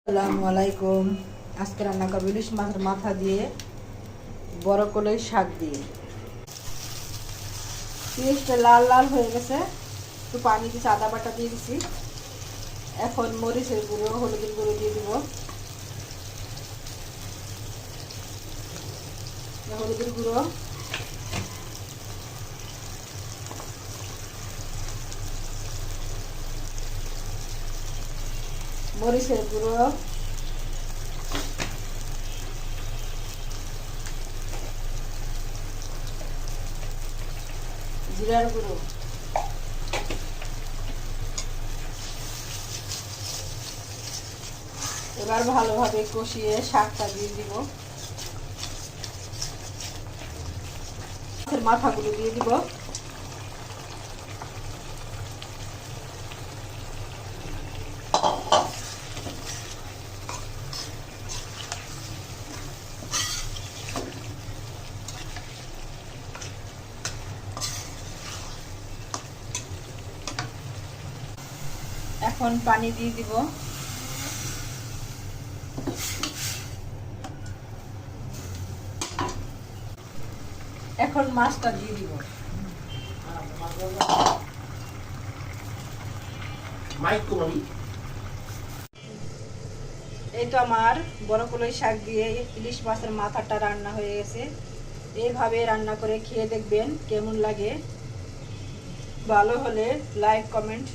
আসসালামু আলাইকুম। আজকে রান্না করবো ইলিশ মাছের মাথা দিয়ে বড় কলই শাক দিয়ে। পেঁয়াজটা লাল লাল হয়ে গেছে, একটু পানি দিয়েছি, আদা বাটা দিয়ে দিছি। এখন মরিচের গুঁড়ো, হলুদের গুঁড়ো দিয়ে দিব। হলুদের গুঁড়ো, মরিচের গুঁড়ো, জিরার গুঁড়ো, এবার ভালোভাবে কষিয়ে শাকটা দিয়ে দিব। মাছের মাথাগুলো দিয়ে দিব। এখন পানি দিয়ে দিব। এখন মাছটা দিয়ে দিব। এই তো আমার বড় কলই শাক দিয়ে ইলিশ মাছের মাথাটা রান্না হয়ে গেছে। এইভাবে রান্না করে খেয়ে দেখবেন কেমন লাগে। ভালো হলে লাইক কমেন্ট